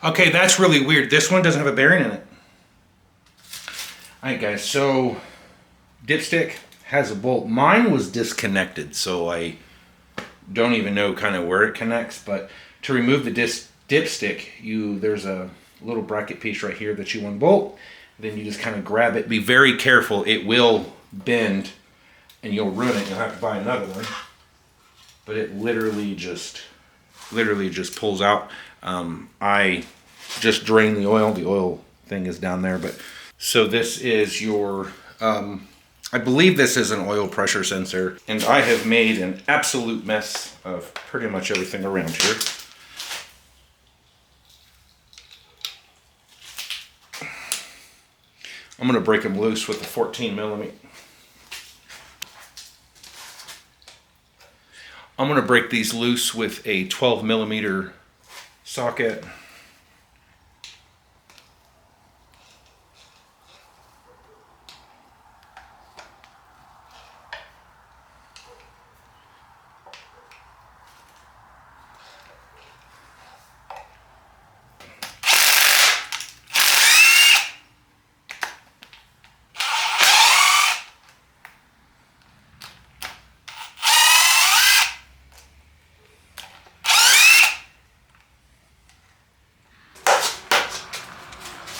Okay, that's really weird. This one doesn't have a bearing in it. Alright guys, so dipstick has a bolt. Mine was disconnected, so I don't even know kind of where it connects, but to remove the dipstick, there's a little bracket piece right here that you unbolt. Then you just kind of grab it. Be very careful, it will bend and you'll ruin it. You'll have to buy another one. But it literally just pulls out. I just drained the oil. The oil thing is down there, but so this is your I believe this is an oil pressure sensor, and I have made an absolute mess of pretty much everything around here. I'm going to break them loose with the 14 millimeter. I'm going to break these loose with a 12 millimeter socket.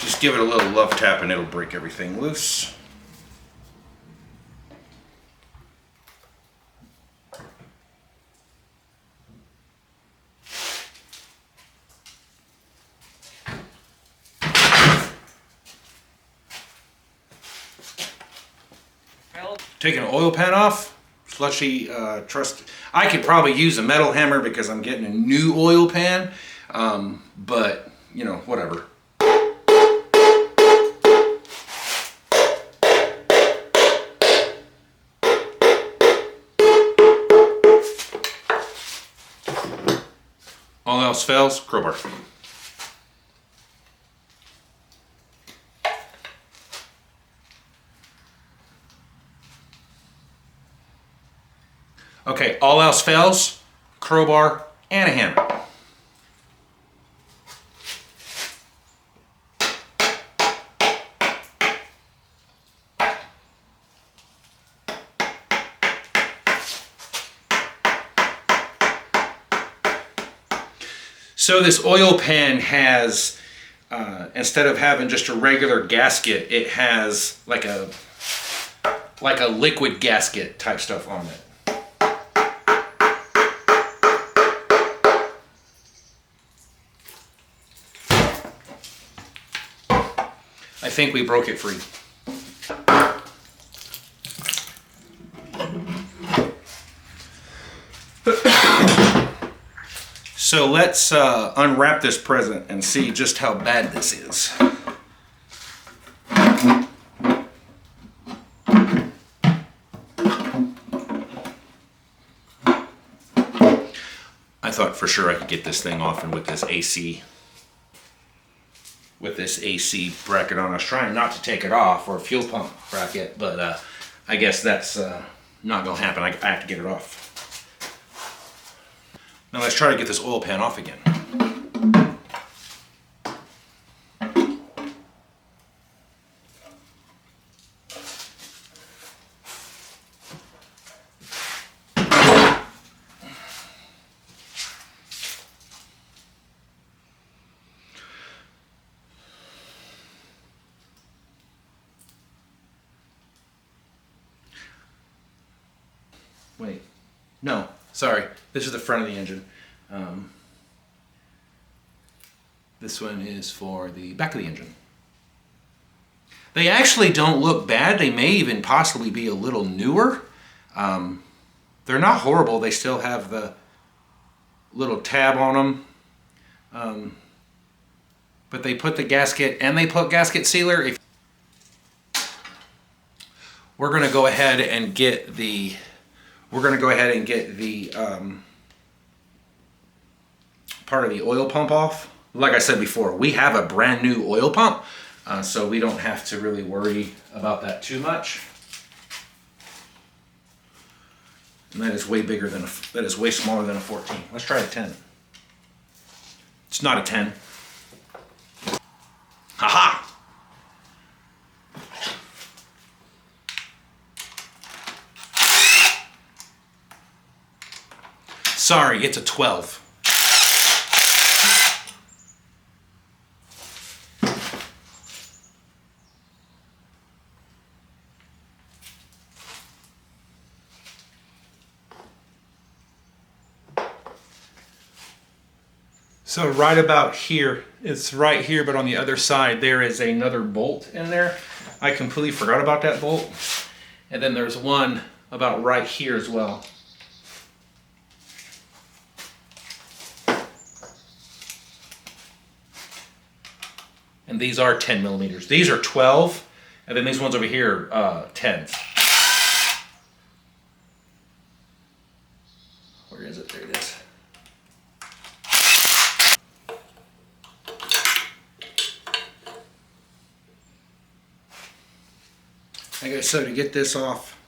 Just give it a little love tap and it'll break everything loose. Take an oil pan off. Slushy, trust. I could probably use a metal hammer because I'm getting a new oil pan, but you know, whatever. All else fails, crowbar. Okay, all else fails, crowbar and a hammer. So this oil pan has, instead of having just a regular gasket, it has like a liquid gasket type stuff on it. I think we broke it free. So let's unwrap this present and see just how bad this is. I thought for sure I could get this thing off, and with this AC bracket on, I was trying not to take it off, or a fuel pump bracket, but I guess that's not gonna happen. I have to get it off. Now let's try to get this oil pan off again. Wait, no, sorry. This is the front of the engine. This one is for the back of the engine. They actually don't look bad. They may even possibly be a little newer. They're not horrible. They still have the little tab on them. But they put the gasket, and they put gasket sealer. We're going to go ahead and get the part of the oil pump off. Like I said before, we have a brand new oil pump, so we don't have to really worry about that too much. And that is way bigger than way smaller than a 14. Let's try a 10. It's not a 10. Haha! Sorry, it's a 12. So right about here, it's right here, but on the other side, there is another bolt in there. I completely forgot about that bolt. And then there's one about right here as well. And these are 10 millimeters. These are 12, and then these ones over here, 10s. Where is it? There it is. Okay, so to get this off,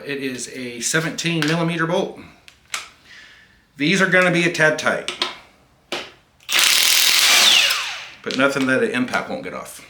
it is a 17 millimeter bolt. These are going to be a tad tight, but nothing that an impact won't get off.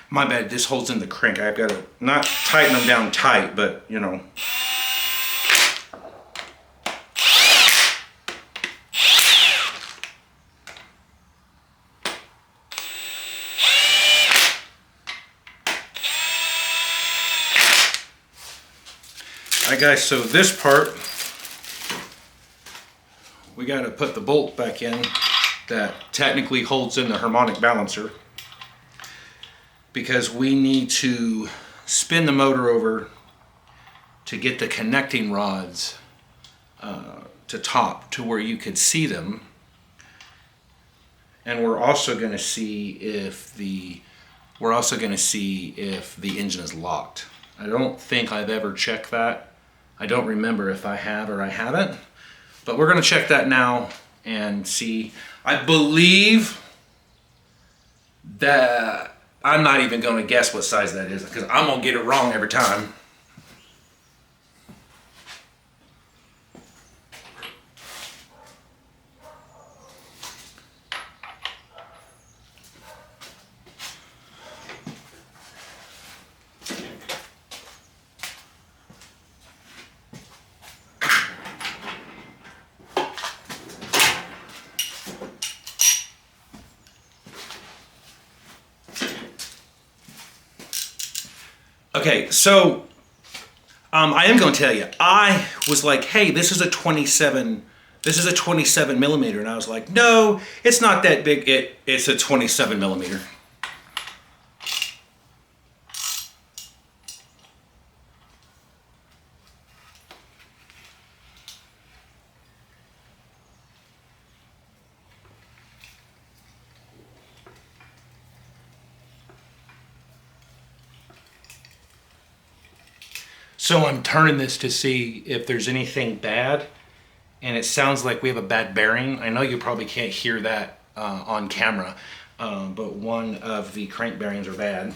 My bad, this holds in the crank. I've got to not tighten them down tight, but you know. Alright guys, so this part, we got to put the bolt back in that technically holds in the harmonic balancer, because we need to spin the motor over to get the connecting rods to top to where you could see them. And we're also going to see if the engine is locked. I don't think I've ever checked that. I don't remember if I have or I haven't, but we're going to check that now and see. I believe that I'm not even going to guess what size that is, because I'm going to get it wrong every time. Okay, so I am going to tell you, I was like, hey, this is a 27 millimeter, and I was like, no, it's not that big. It's a 27 millimeter. So I'm turning this to see if there's anything bad, and it sounds like we have a bad bearing. I know you probably can't hear that on camera, but one of the crank bearings are bad.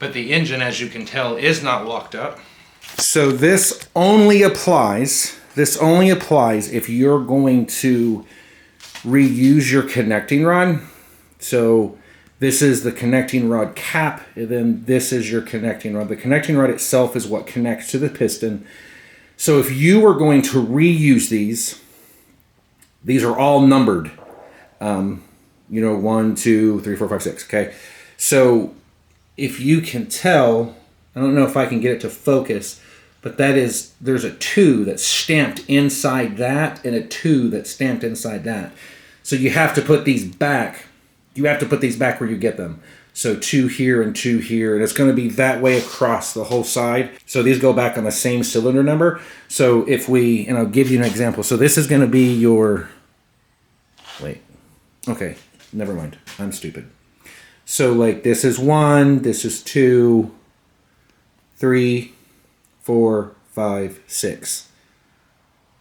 But the engine, as you can tell, is not locked up. So this only applies if you're going to reuse your connecting rod. So this is the connecting rod cap, and then this is your connecting rod. The connecting rod itself is what connects to the piston. So if you are going to reuse these are all numbered. 1, 2, 3, 4, 5, 6, okay? So if you can tell, I don't know if I can get it to focus, but there's a 2 that's stamped inside that and a 2 that's stamped inside that. So you have to put these back. You have to put these back where you get them. So 2 here and 2 here, and it's going to be that way across the whole side. So these go back on the same cylinder number. So if we, and I'll give you an example. So this is going to be your, wait, okay, never mind. I'm stupid. So like this is 1, this is 2, 3, 4, 5, 6.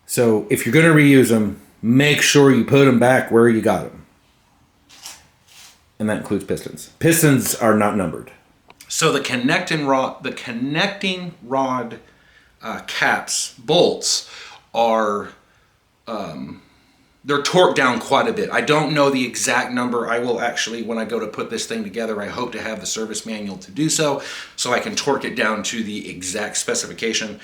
So if you're going to reuse them, make sure you put them back where you got them. And that includes pistons. Pistons are not numbered. So the connecting rod caps, bolts, are they're torqued down quite a bit. I don't know the exact number. I will actually, when I go to put this thing together, I hope to have the service manual to do so I can torque it down to the exact specification.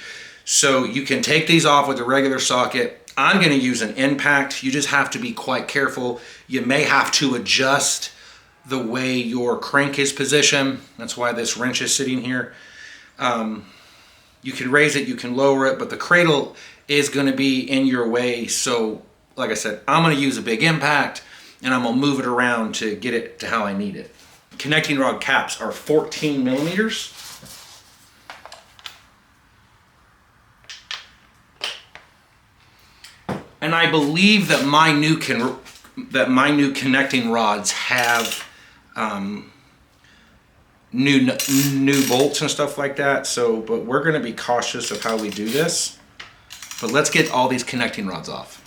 So you can take these off with a regular socket. I'm going to use an impact. You just have to be quite careful. You may have to adjust the way your crank is positioned. That's why this wrench is sitting here. You can raise it, you can lower it, but the cradle is going to be in your way. So like I said, I'm going to use a big impact and I'm going to move it around to get it to how I need it. Connecting rod caps are 14 millimeters. And I believe that my new connecting rods have new bolts and stuff like that. So, but we're going to be cautious of how we do this. But let's get all these connecting rods off.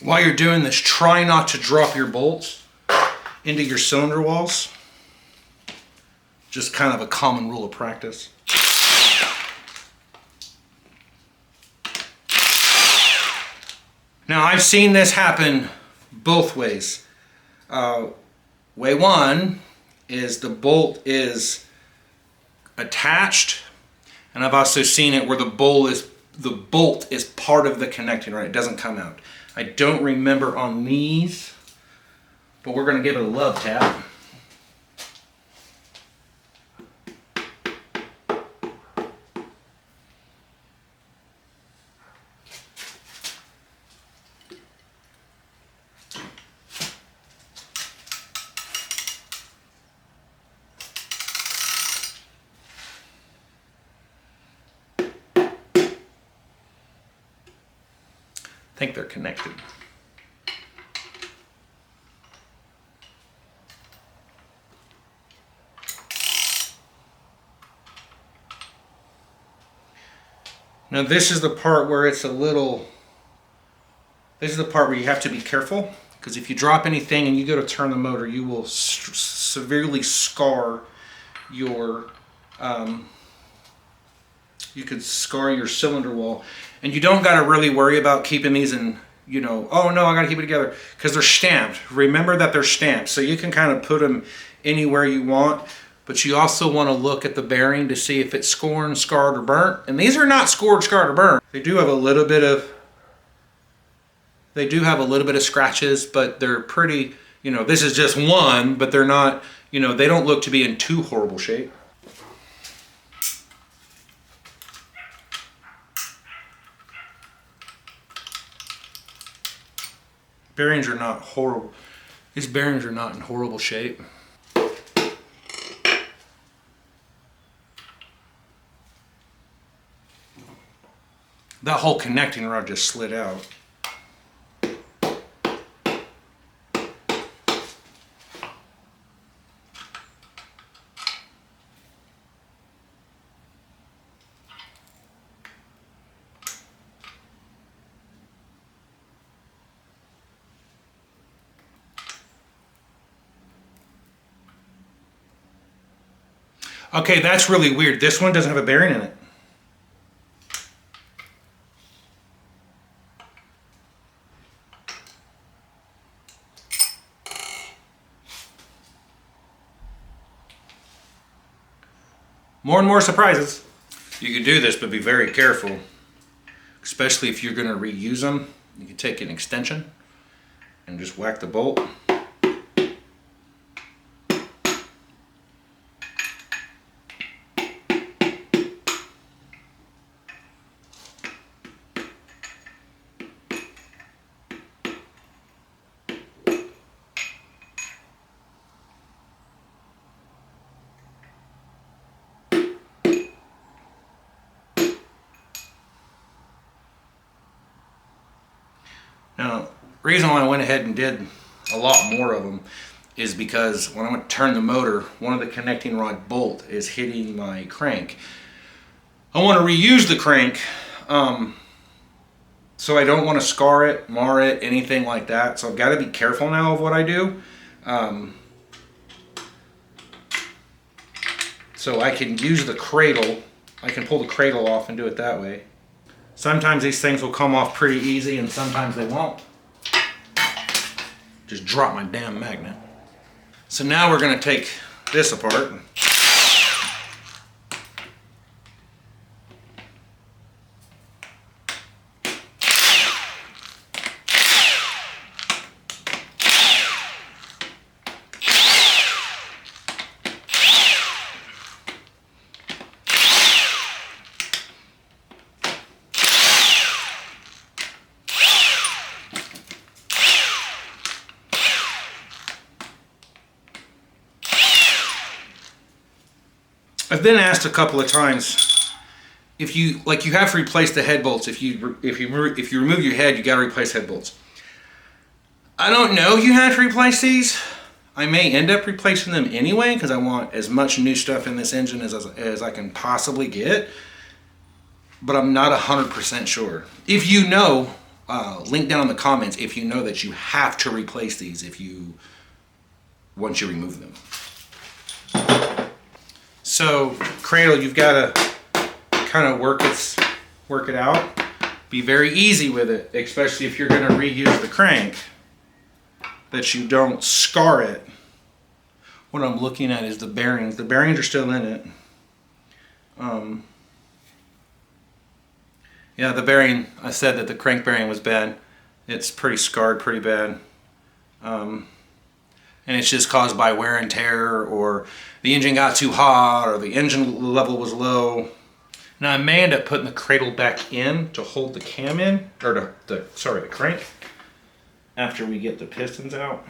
While you're doing this, try not to drop your bolts into your cylinder walls. Just kind of a common rule of practice. Now I've seen this happen both ways. Way one is the bolt is attached, and I've also seen it where the bolt is part of the connecting rod. It doesn't come out. I don't remember on these, but we're going to give it a love tap. I think they're connected. Now this is the part where it's a little, this is the part where you have to be careful, because if you drop anything and you go to turn the motor, you will severely scar your, you could scar your cylinder wall. And you don't got to really worry about keeping these in, you know, oh no, I got to keep it together, because they're stamped. Remember that they're stamped, so you can kind of put them anywhere you want, but you also want to look at the bearing to see if it's scored, scarred, or burnt. And these are not scored, scarred, or burnt. They do have a little bit of, scratches, but they're pretty, you know, this is just one, but they're not, you know, they don't look to be in too horrible shape. Bearings are not horrible. These bearings are not in horrible shape. That whole connecting rod just slid out. Okay, that's really weird. This one doesn't have a bearing in it. More and more surprises. You can do this, but be very careful. Especially if you're going to reuse them. You can take an extension and just whack the bolt. Now, the reason why I went ahead and did a lot more of them is because when I went to turn the motor, one of the connecting rod bolt is hitting my crank. I want to reuse the crank, so I don't want to scar it, mar it, anything like that. So I've got to be careful now of what I do. So I can use the cradle. I can pull the cradle off and do it that way. Sometimes these things will come off pretty easy and sometimes they won't. Just drop my damn magnet. So now we're going to take this apart. I've been asked a couple of times if you have to replace the head bolts. If you remove your head, you got to replace head bolts. I don't know if you have to replace these. I may end up replacing them anyway because I want as much new stuff in this engine as I can possibly get. But I'm not 100% sure. If you know, link down in the comments if you know that you have to replace these once you remove them. So cradle, you've got to kind of work it out. Be very easy with it, especially if you're going to reuse the crank, that you don't scar it. What I'm looking at is the bearings. The bearings are still in it. Yeah, the bearing, I said that the crank bearing was bad. It's pretty scarred, pretty bad. And it's just caused by wear and tear, or the engine got too hot, or the engine level was low. Now I may end up putting the cradle back in to hold the cam in, or the crank, after we get the pistons out.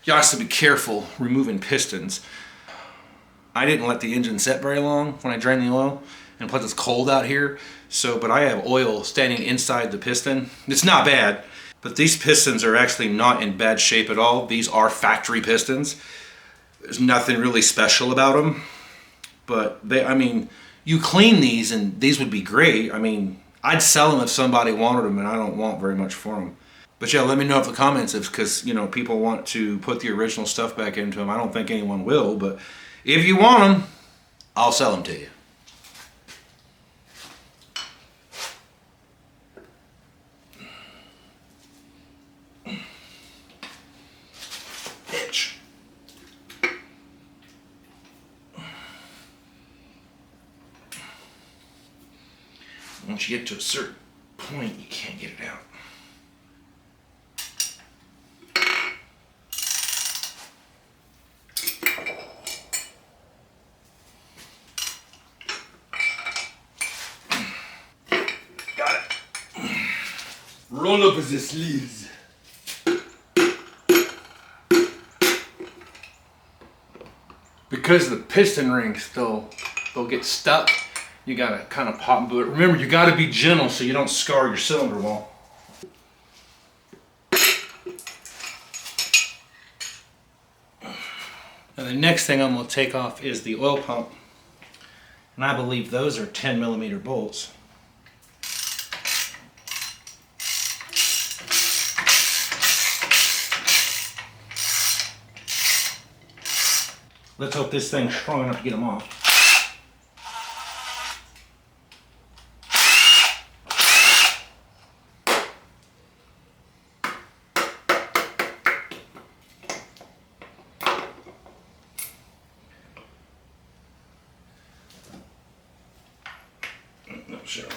You also have to be careful removing pistons. I didn't let the engine set very long when I drained the oil, and plus it's cold out here. But I have oil standing inside the piston. It's not bad, but these pistons are actually not in bad shape at all. These are factory pistons. There's nothing really special about them, but you clean these and these would be great. I'd sell them if somebody wanted them, and I don't want very much for them. But yeah, let me know in the comments because people want to put the original stuff back into them. I don't think anyone will, but if you want them, I'll sell them to you. Once you get to a certain point, you can't get it out. Roll up the sleeves. Because the piston rings, they'll get stuck. You gotta kind of pop and boot it. Remember, you gotta be gentle so you don't scar your cylinder wall. Now the next thing I'm gonna take off is the oil pump. And I believe those are 10mm bolts. Let's hope this thing's strong enough to get them off. No, sure.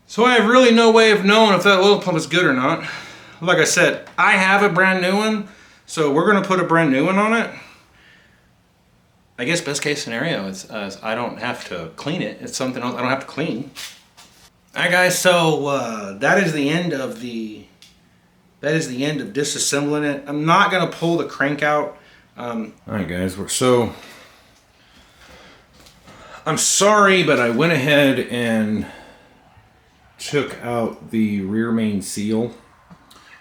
So I have really no way of knowing if that oil pump is good or not. Like I said, I have a brand new one, so we're gonna put a brand new one on it. I guess best case scenario is I don't have to clean it. It's something I don't have to clean. All right, guys. So that is the end of disassembling it. I'm not gonna pull the crank out. All right, guys. So I'm sorry, but I went ahead and took out the rear main seal,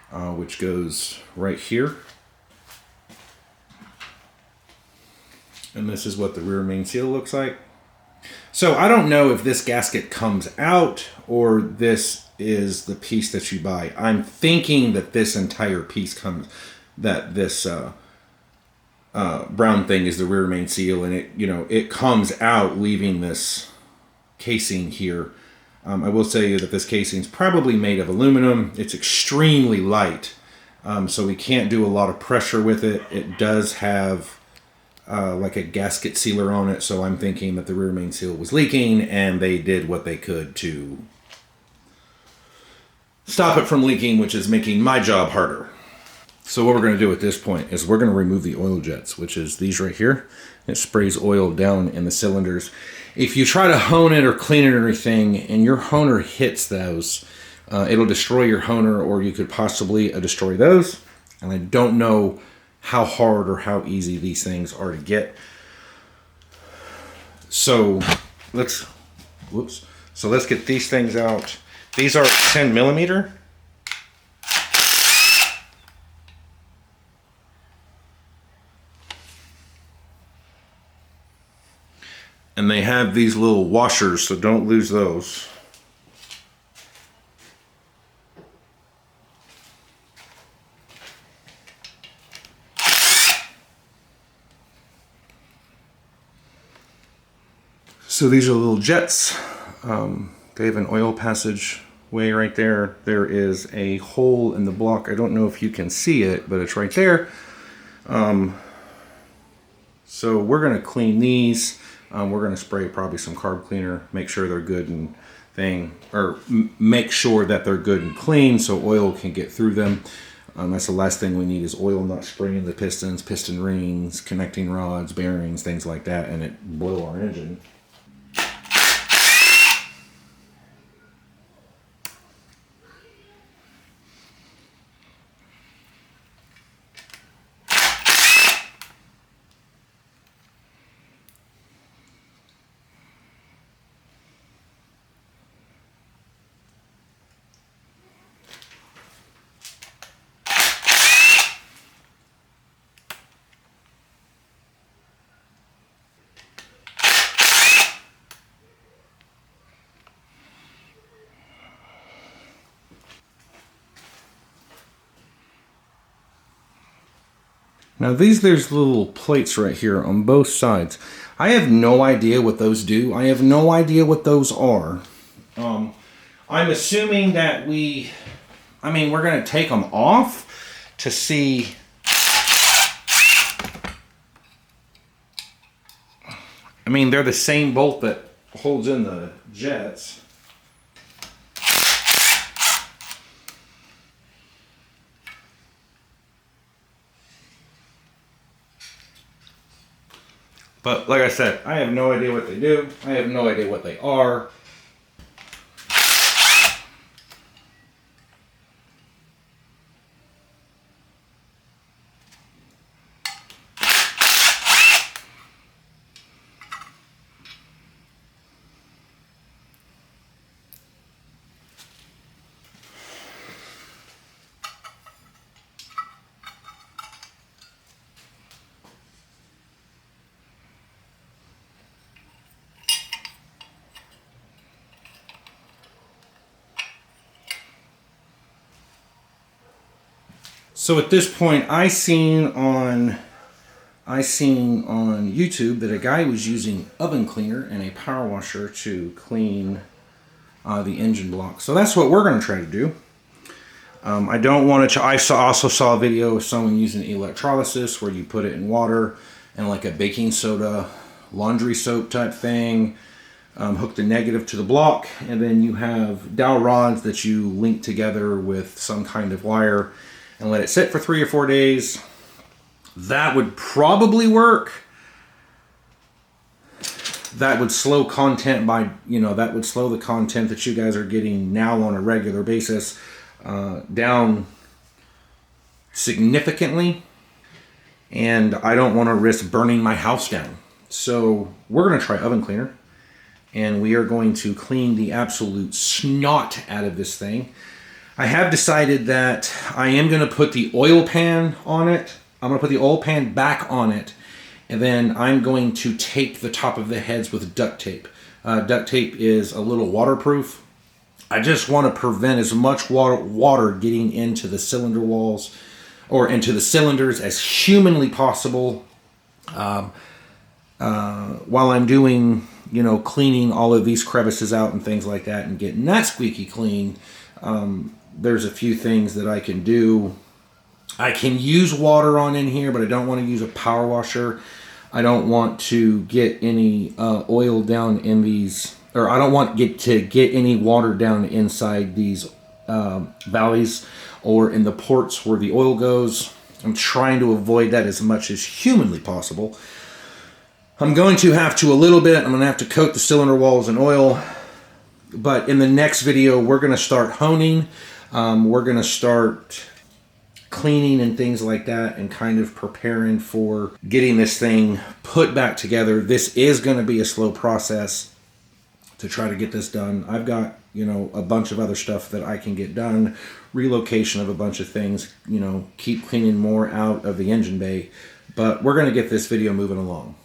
which goes right here. And this is what the rear main seal looks like. So I don't know if this gasket comes out or this is the piece that you buy. I'm thinking that this entire piece comes, that this brown thing is the rear main seal, and it comes out leaving this casing here. I will say that this casing is probably made of aluminum. It's extremely light, so we can't do a lot of pressure with it. It does have like a gasket sealer on it, so I'm thinking that the rear main seal was leaking and they did what they could to stop it from leaking, which is making my job harder. So what we're going to do at this point is we're going to remove the oil jets, which is these right here. It sprays oil down in the cylinders. If you try to hone it or clean it or anything, and your honer hits those, it'll destroy your honer, or you could possibly destroy those. And I don't know how hard or how easy these things are to get. So let's get these things out. These are 10mm. And they have these little washers, so don't lose those. So these are little jets. They have an oil passage way right there. There is a hole in the block. I don't know if you can see it, but it's right there. So we're going to clean these. We're going to spray probably some carb cleaner, make sure they're good and make sure that they're good and clean so oil can get through them. That's the last thing we need is oil not spraying the pistons, piston rings, connecting rods, bearings, things like that, and it blow our engine. Now there's little plates right here on both sides. I have no idea what those do. I have no idea what those are. I'm assuming that we I mean, we're going to take them off to see. I mean, they're the same bolt that holds in the jets. But like I said, I have no idea what they do. I have no idea what they are. So at this point, I seen on YouTube that a guy was using oven cleaner and a power washer to clean the engine block. So that's what we're going to try to do. I don't want to. Also saw a video of someone using electrolysis where you put it in water and like a baking soda laundry soap type thing. Hook the negative to the block, and then you have dowel rods that you link together with some kind of wire and let it sit for 3 or 4 days. That would probably work. That would slow content by, that would slow the content that you guys are getting now on a regular basis down significantly. And I don't want to risk burning my house down. So we're going to try oven cleaner. And we are going to clean the absolute snot out of this thing. I have decided that I am going to put the oil pan on it. I'm going to put the oil pan back on it. And then I'm going to tape the top of the heads with duct tape. Duct tape is a little waterproof. I just want to prevent as much water getting into the cylinder walls or into the cylinders as humanly possible while I'm doing, cleaning all of these crevices out and things like that and getting that squeaky clean. There's a few things that I can do. I can use water on in here, but I don't want to use a power washer. I don't want to get any oil down in these, or I don't want to get any water down inside these valleys or in the ports where the oil goes. I'm trying to avoid that as much as humanly possible. I'm going to have to a little bit. I'm going to have to coat the cylinder walls in oil. But in the next video, we're going to start honing. We're going to start cleaning and things like that and kind of preparing for getting this thing put back together. This is going to be a slow process to try to get this done. I've got, a bunch of other stuff that I can get done. Relocation of a bunch of things, keep cleaning more out of the engine bay. But we're going to get this video moving along.